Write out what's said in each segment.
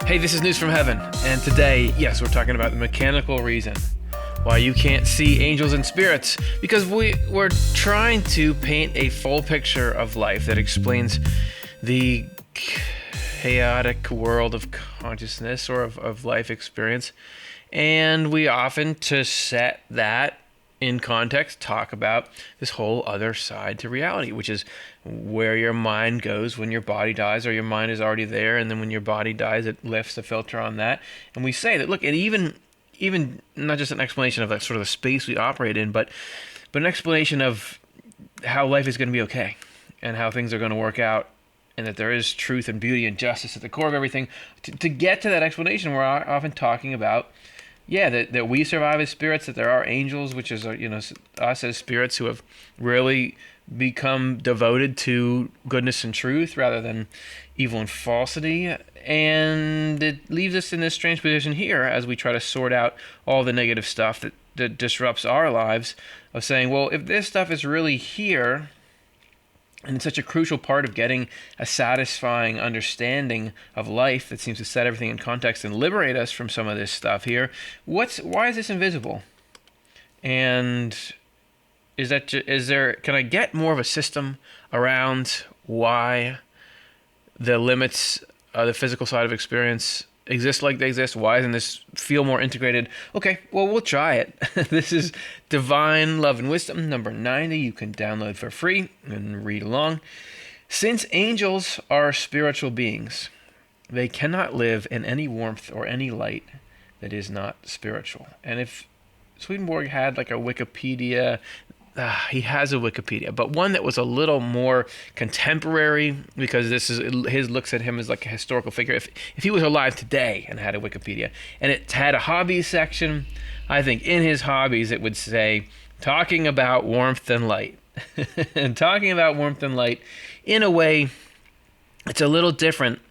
Hey, this is News from Heaven, and today, yes, we're talking about the mechanical reason why you can't see angels and spirits, because we're trying to paint a full picture of life that explains the chaotic world of consciousness or of life experience, and we often, to set that in context, talk about this whole other side to reality, which is where your mind goes when your body dies, or your mind is already there, and then when your body dies, it lifts the filter on that. And we say that, look, and even not just an explanation of that sort of the space we operate in, but an explanation of how life is going to be okay, and how things are going to work out, and that there is truth and beauty and justice at the core of everything. To get to that explanation, we're often talking about that we survive as spirits, that there are angels, which is, us as spirits who have really become devoted to goodness and truth rather than evil and falsity. And it leaves us in this strange position here as we try to sort out all the negative stuff that disrupts our lives, of saying, well, if this stuff is really here, and it's such a crucial part of getting a satisfying understanding of life that seems to set everything in context and liberate us from some of this stuff here, why is this invisible? And can I get more of a system around why the limits of the physical side of experience exist like they exist? Why doesn't this feel more integrated? Okay, well, we'll try it. This is Divine Love and Wisdom, number 90. You can download for free and read along. Since angels are spiritual beings, they cannot live in any warmth or any light that is not spiritual. And if Swedenborg had like a Wikipedia, he has a Wikipedia, but one that was a little more contemporary, because his looks at him as like a historical figure. If he was alive today and had a Wikipedia, and it had a hobbies section, I think in his hobbies it would say, talking about warmth and light. And talking about warmth and light in a way it's a little different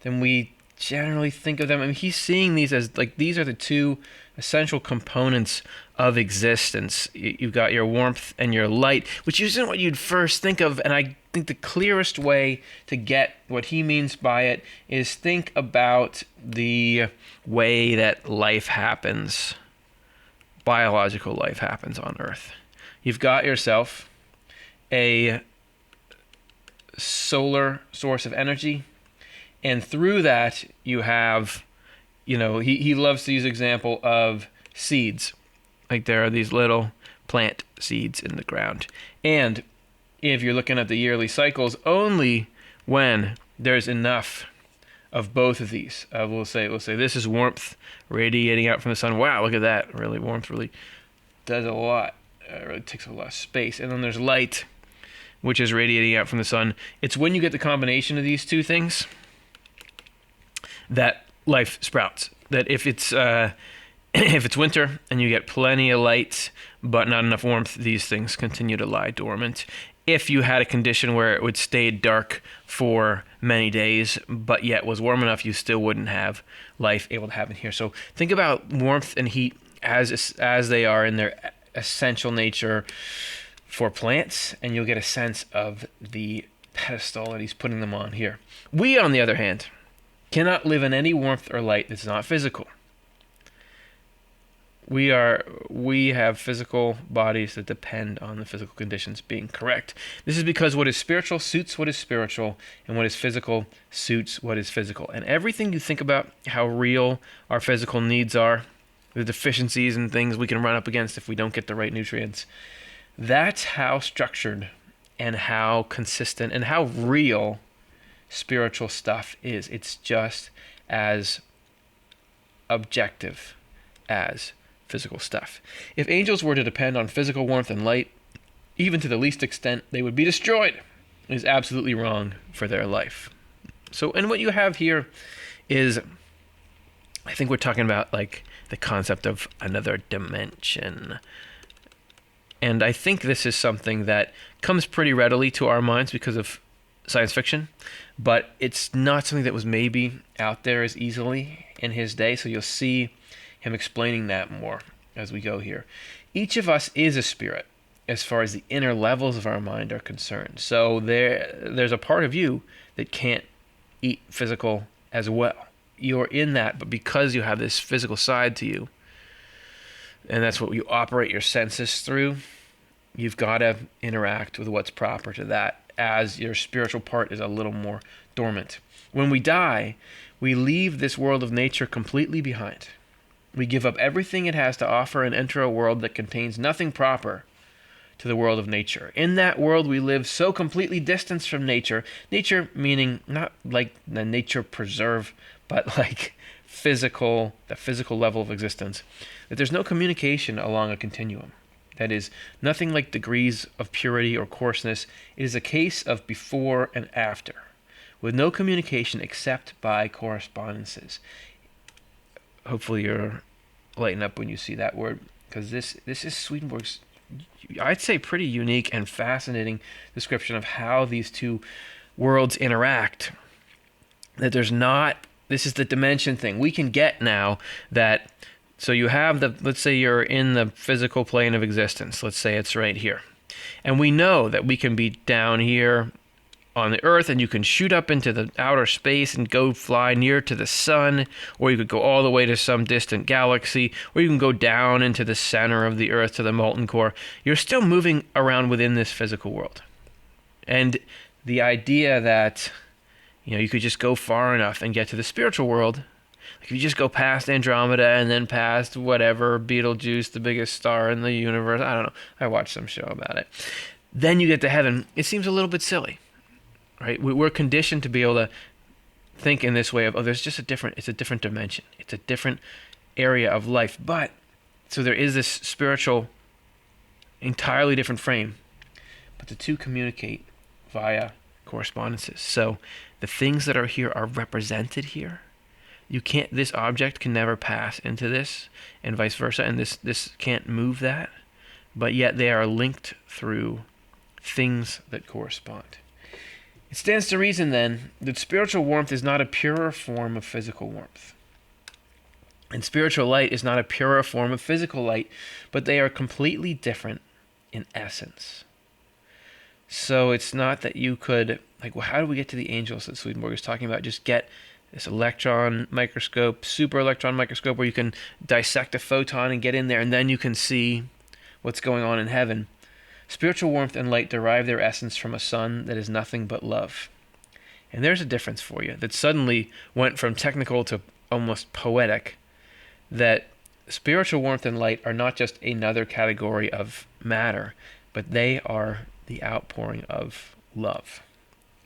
than we generally think of them. I mean, he's seeing these as like, these are the two essential components of existence. You've got your warmth and your light, which isn't what you'd first think of. And I think the clearest way to get what he means by it is think about the way that life happens, biological life happens on Earth. You've got yourself a solar source of energy, and through that you have, he loves to use the example of seeds. Like, there are these little plant seeds in the ground. And if you're looking at the yearly cycles, only when there's enough of both of these, we'll say this is warmth radiating out from the sun. Wow, look at that. Really, warmth really does a lot. It really takes a lot of space. And then there's light, which is radiating out from the sun. It's when you get the combination of these two things that life sprouts. That if it's winter and you get plenty of light but not enough warmth, these things continue to lie dormant. If you had a condition where it would stay dark for many days but yet was warm enough, you still wouldn't have life able to happen here. So think about warmth and heat as they are in their essential nature for plants, and you'll get a sense of the pedestal that he's putting them on here. We, on the other hand, cannot live in any warmth or light that's not physical. We have physical bodies that depend on the physical conditions being correct. This is because what is spiritual suits what is spiritual, and what is physical suits what is physical. And everything you think about how real our physical needs are, the deficiencies and things we can run up against if we don't get the right nutrients, that's how structured and how consistent and how real spiritual stuff is. It's just as objective as physical stuff. If angels were to depend on physical warmth and light, even to the least extent, they would be destroyed. It is absolutely wrong for their life. So, and what you have here is, I think we're talking about like the concept of another dimension. And I think this is something that comes pretty readily to our minds because of science fiction, but it's not something that was maybe out there as easily in his day. So you'll see him explaining that more as we go here. Each of us is a spirit as far as the inner levels of our mind are concerned. So there's a part of you that can't eat physical as well. you're in that, but because you have this physical side to you, and that's what you operate your senses through, you've got to interact with what's proper to that, as your spiritual part is a little more dormant. When we die, we leave this world of nature completely behind. We give up everything it has to offer and enter a world that contains nothing proper to the world of nature. In that world, we live so completely distanced from nature. Nature meaning not like the nature preserve, but like the physical level of existence, that there's no communication along a continuum. That is, nothing like degrees of purity or coarseness. It is a case of before and after, with no communication except by correspondences. Hopefully you're lighting up when you see that word, because this is Swedenborg's, I'd say, pretty unique and fascinating description of how these two worlds interact. That this is the dimension thing. We can get now that, so you have let's say you're in the physical plane of existence. Let's say it's right here. And we know that we can be down here on the earth, and you can shoot up into the outer space and go fly near to the sun, or you could go all the way to some distant galaxy, or you can go down into the center of the earth to the molten core. You're still moving around within this physical world. And the idea that, you could just go far enough and get to the spiritual world, like if you just go past Andromeda and then past whatever, Betelgeuse, the biggest star in the universe, I don't know, I watched some show about it, then you get to heaven. It seems a little bit silly. Right? We're conditioned to be able to think in this way of, it's a different dimension. It's a different area of life. But, so there is this spiritual, entirely different frame. But the two communicate via correspondences. So the things that are here are represented here. This object can never pass into this, and vice versa, and this can't move that. But yet they are linked through things that correspond. It stands to reason, then, that spiritual warmth is not a purer form of physical warmth. And spiritual light is not a purer form of physical light, but they are completely different in essence. So it's not that you could, how do we get to the angels that Swedenborg is talking about? Just get this electron microscope, super electron microscope, where you can dissect a photon and get in there, and then you can see what's going on in heaven. Spiritual warmth and light derive their essence from a sun that is nothing but love. And there's a difference for you that suddenly went from technical to almost poetic, that spiritual warmth and light are not just another category of matter, but they are the outpouring of love.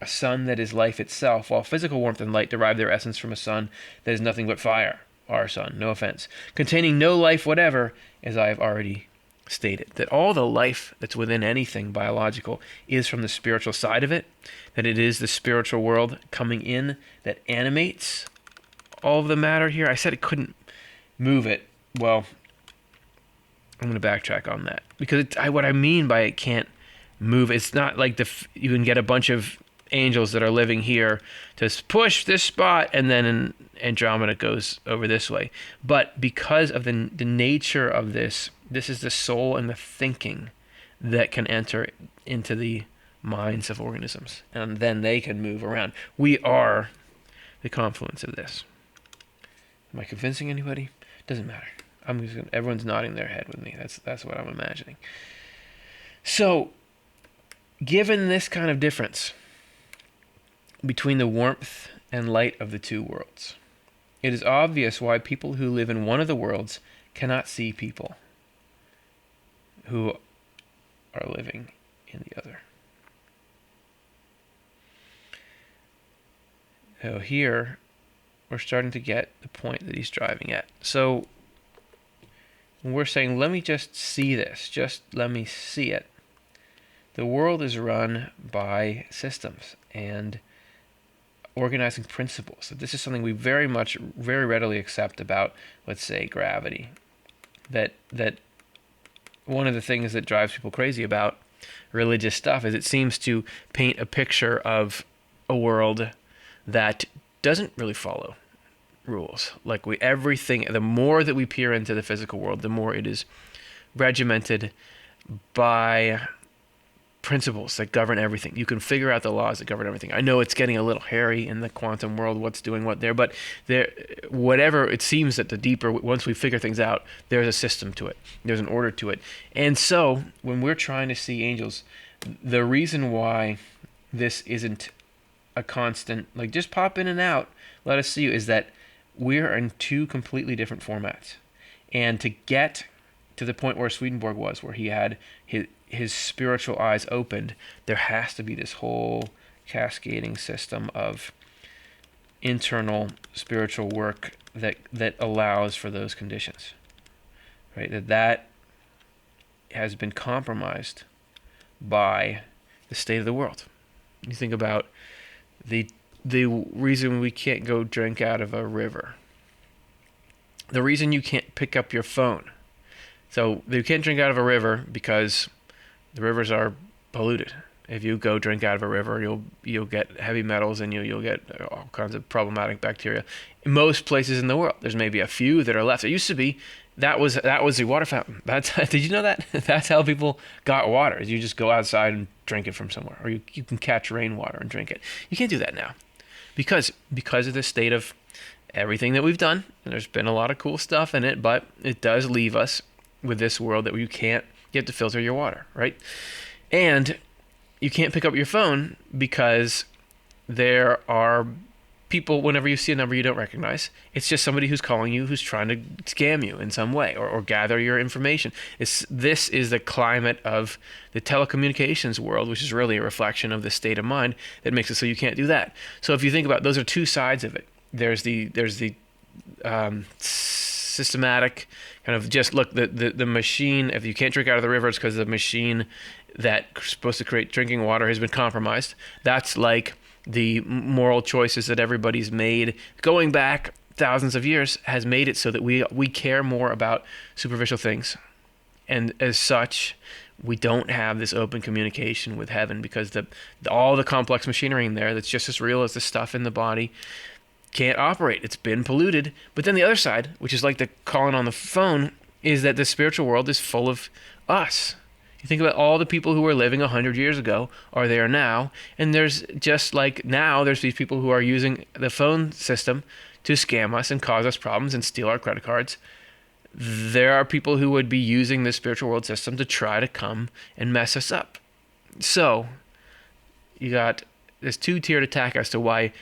A sun that is life itself, while physical warmth and light derive their essence from a sun that is nothing but fire, our sun, no offense, containing no life whatever, as I have already stated, that all the life that's within anything biological is from the spiritual side of it, that it is the spiritual world coming in that animates all of the matter here. I said it couldn't move it. Well, I'm going to backtrack on that, because what I mean by it can't move, it's not like you can get a bunch of angels that are living here to push this spot, and then Andromeda goes over this way. But because of the nature of this is the soul and the thinking that can enter into the minds of organisms, and then they can move around. We are the confluence of this. Am I convincing anybody? Doesn't matter. Everyone's nodding their head with me. That's what I'm imagining. So, given this kind of difference between the warmth and light of the two worlds, it is obvious why people who live in one of the worlds cannot see people who are living in the other. So here, we're starting to get the point that he's driving at. So when we're saying, let me just see this, just let me see it, the world is run by systems and organizing principles. So this is something we very readily accept about, let's say, gravity. That one of the things that drives people crazy about religious stuff is it seems to paint a picture of a world that doesn't really follow rules. Like everything, the more that we peer into the physical world, the more it is regimented by principles that govern everything. You can figure out the laws that govern everything. I know it's getting a little hairy in the quantum world, what's doing what there, but whatever it seems that the deeper, once we figure things out, there's a system to it. There's an order to it. And so when we're trying to see angels, the reason why this isn't a constant, like just pop in and out, let us see you, is that we're in two completely different formats. And to get to the point where Swedenborg was, where he had his spiritual eyes opened, there has to be this whole cascading system of internal spiritual work that allows for those conditions, right? That has been compromised by the state of the world. You think about the reason we can't go drink out of a river, the reason you can't pick up your phone. So you can't drink out of a river because the rivers are polluted. If you go drink out of a river, you'll get heavy metals and you'll get all kinds of problematic bacteria. In most places in the world, there's maybe a few that are left. It used to be that was the water fountain. Did you know that? That's how people got water. You just go outside and drink it from somewhere, or you can catch rainwater and drink it. You can't do that now because of the state of everything that we've done. And there's been a lot of cool stuff in it, but it does leave us with this world that you have to filter your water, right? And you can't pick up your phone because there are people, whenever you see a number you don't recognize, it's just somebody who's calling you, who's trying to scam you in some way or gather your information. This is the climate of the telecommunications world, which is really a reflection of the state of mind that makes it so you can't do that. So if you think about, those are two sides of it. There's the systematic kind of just look, the machine, if you can't drink out of the river, it's because the machine that's supposed to create drinking water has been compromised. That's like the moral choices that everybody's made going back thousands of years has made it so that we care more about superficial things. And as such, we don't have this open communication with heaven because all the complex machinery in there that's just as real as the stuff in the body can't operate. It's been polluted. But then the other side, which is like the calling on the phone, is that the spiritual world is full of us. You think about all the people who were living 100 years ago are there now, and there's just like now, there's these people who are using the phone system to scam us and cause us problems and steal our credit cards. There are people who would be using the spiritual world system to try to come and mess us up. So you got this two-tiered attack as to why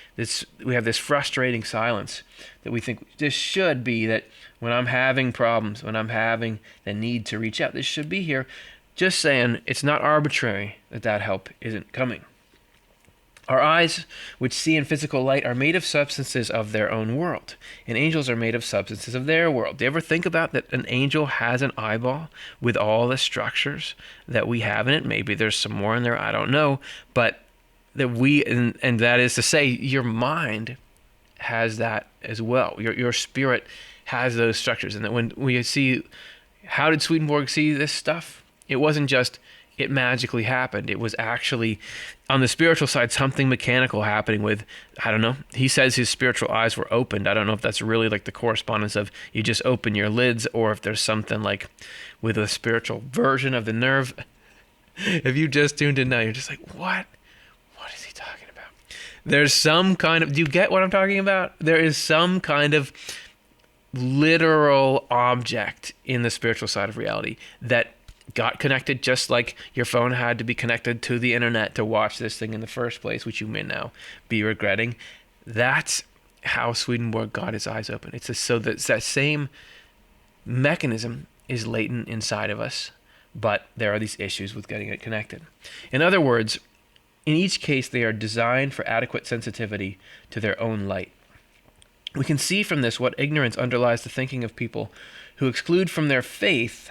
we have this frustrating silence that we think this should be, that when I'm having problems, when I'm having the need to reach out, this should be here. Just saying, it's not arbitrary that help isn't coming. Our eyes, which see in physical light, are made of substances of their own world, and angels are made of substances of their world. Do you ever think about that an angel has an eyeball with all the structures that we have in it? Maybe there's some more in there, I don't know, but that and that is to say, your mind has that as well. Your spirit has those structures, and that when we see, how did Swedenborg see this stuff? It wasn't just it magically happened. It was actually, on the spiritual side, something mechanical happening with, I don't know, he says his spiritual eyes were opened. I don't know if that's really like the correspondence of you just open your lids, or if there's something like with a spiritual version of the nerve. If you just tuned in now, you're just like, what? What is he talking about? There's some kind of, do you get what I'm talking about? There is some kind of literal object in the spiritual side of reality that got connected, just like your phone had to be connected to the internet to watch this thing in the first place, which you may now be regretting. That's how Swedenborg got his eyes open. It's so that same mechanism is latent inside of us, but there are these issues with getting it connected. In other words, in each case, they are designed for adequate sensitivity to their own light. We can see from this what ignorance underlies the thinking of people who exclude from their faith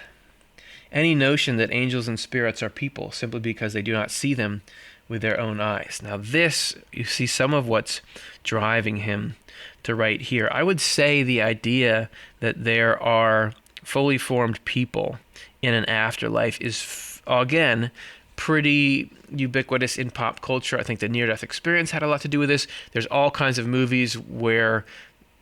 any notion that angels and spirits are people simply because they do not see them with their own eyes. Now this, you see some of what's driving him to write here. I would say the idea that there are fully formed people in an afterlife is, again, pretty ubiquitous in pop culture. I think the near-death experience had a lot to do with this. There's all kinds of movies where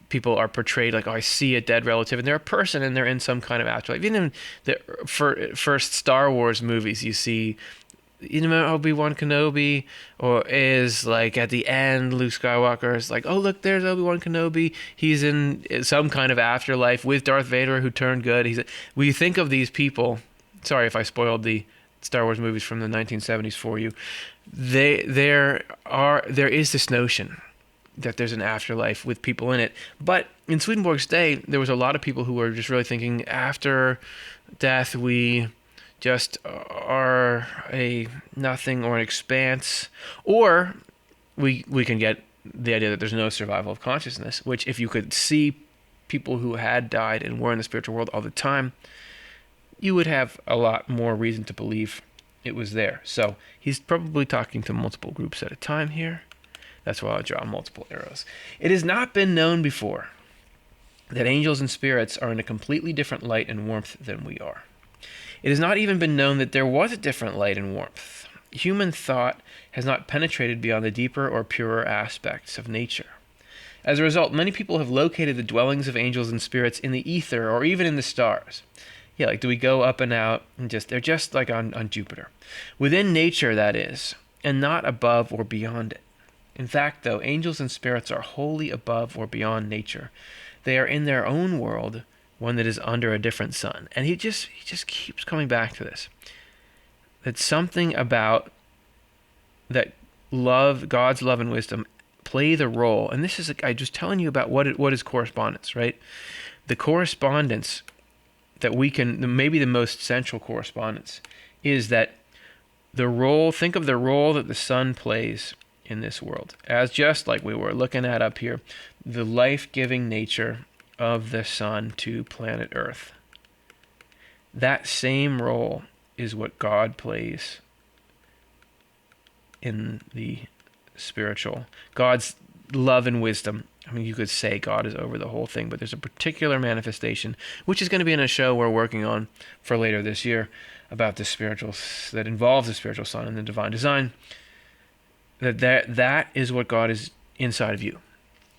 people are portrayed like, oh, I see a dead relative, and they're a person, and they're in some kind of afterlife. Even in the first Star Wars movies, you see you know, Obi-Wan Kenobi, or is like at the end, Luke Skywalker is like, oh, look, there's Obi-Wan Kenobi. He's in some kind of afterlife with Darth Vader who turned good. We think of these people. Sorry if I spoiled the Star Wars movies from the 1970s for you. There is this notion that there's an afterlife with people in it. But in Swedenborg's day, there was a lot of people who were just really thinking after death we just are a nothing or an expanse, or we can get the idea that there's no survival of consciousness, which if you could see people who had died and were in the spiritual world all the time, you would have a lot more reason to believe it was there. So he's probably talking to multiple groups at a time here. That's why I draw multiple arrows. It has not been known before that angels and spirits are in a completely different light and warmth than we are. It has not even been known that there was a different light and warmth. Human thought has not penetrated beyond the deeper or purer aspects of nature. As a result, many people have located the dwellings of angels and spirits in the ether or even in the stars. Yeah, like do we go up and out and they're just like on Jupiter. Within nature, that is, and not above or beyond it. In fact, though, angels and spirits are wholly above or beyond nature. They are in their own world, one that is under a different sun. And he just keeps coming back to this. That something about that love, God's love and wisdom, play the role. And this is, I'm just telling you about what is correspondence, right? The correspondence that we can, maybe the most central correspondence, is that the role, think of the role that the sun plays in this world. As just like we were looking at up here, the life-giving nature of the sun to planet Earth. That same role is what God plays in the spiritual. God's love and wisdom. I mean, you could say God is over the whole thing, but there's a particular manifestation, which is going to be in a show we're working on for later this year about the spiritual, that involves the spiritual sun and the divine design. That is what God is inside of you,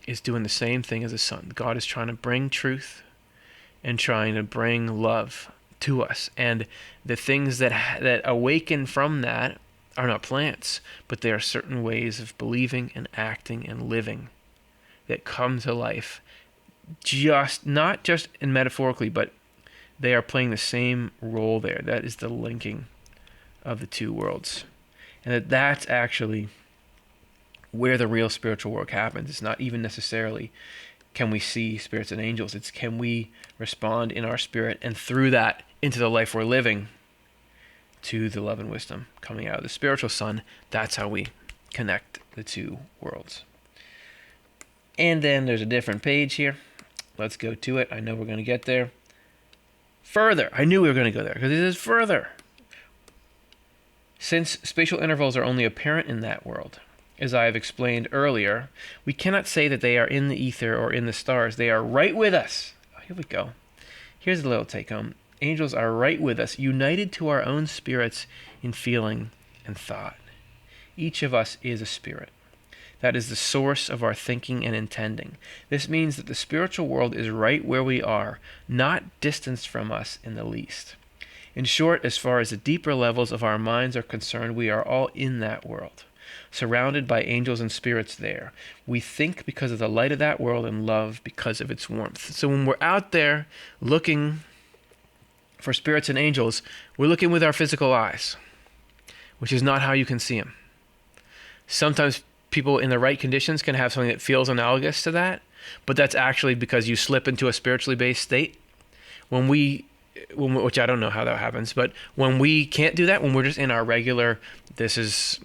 is doing the same thing as the sun. God is trying to bring truth and trying to bring love to us. And the things that awaken from that are not plants, but they are certain ways of believing and acting and living that come to life, not just in metaphorically, but they are playing the same role there. That is the linking of the two worlds. And that's actually where the real spiritual work happens. It's not even necessarily can we see spirits and angels. It's can we respond in our spirit and through that into the life we're living to the love and wisdom coming out of the spiritual sun. That's how we connect the two worlds. And then there's a different page here. Let's go to it. I know we're going to get there. Further. I knew we were going to go there because it says further. Since spatial intervals are only apparent in that world, as I have explained earlier, we cannot say that they are in the ether or in the stars. They are right with us. Oh, here we go. Here's a little take home. Angels are right with us, united to our own spirits in feeling and thought. Each of us is a spirit. That is the source of our thinking and intending. This means that the spiritual world is right where we are, not distanced from us in the least. In short, as far as the deeper levels of our minds are concerned, we are all in that world, surrounded by angels and spirits there. We think because of the light of that world and love because of its warmth. So when we're out there looking for spirits and angels, we're looking with our physical eyes, which is not how you can see them. Sometimes people in the right conditions can have something that feels analogous to that, but that's actually because you slip into a spiritually based state. Which I don't know how that happens, but when we can't do that, when we're just in our regular, this is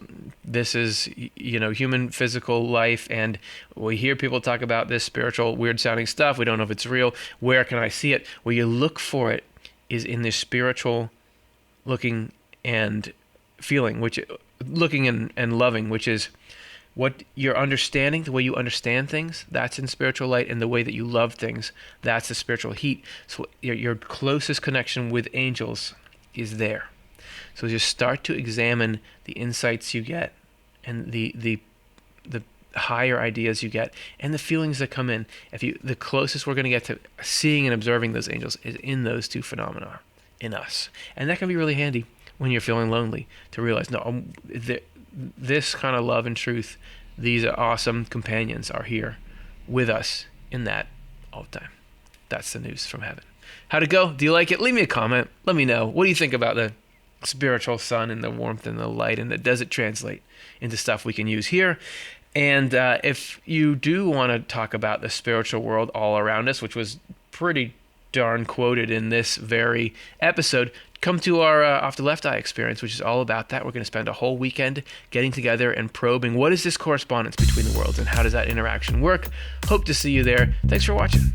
human physical life, and we hear people talk about this spiritual weird sounding stuff, we don't know if it's real, where can I see it? Where you look for it is in this spiritual looking and feeling, looking and loving, which is what you're understanding, the way you understand things, that's in spiritual light, and the way that you love things, that's the spiritual heat. So your closest connection with angels is there. So just start to examine the insights you get and the higher ideas you get and the feelings that come in. The closest we're going to get to seeing and observing those angels is in those two phenomena in us. And that can be really handy when you're feeling lonely, to realize, no, this kind of love and truth, these awesome companions are here with us in that all the time. That's the news from heaven. How'd it go? Do you like it? Leave me a comment. Let me know. What do you think about the spiritual sun and the warmth and the light, and does it translate into stuff we can use here? And if you do want to talk about the spiritual world all around us, which was pretty darn quoted in this very episode, come to our Off the Left Eye experience, which is all about that. We're going to spend a whole weekend getting together and probing what is this correspondence between the worlds and how does that interaction work. Hope to see you there. Thanks for watching.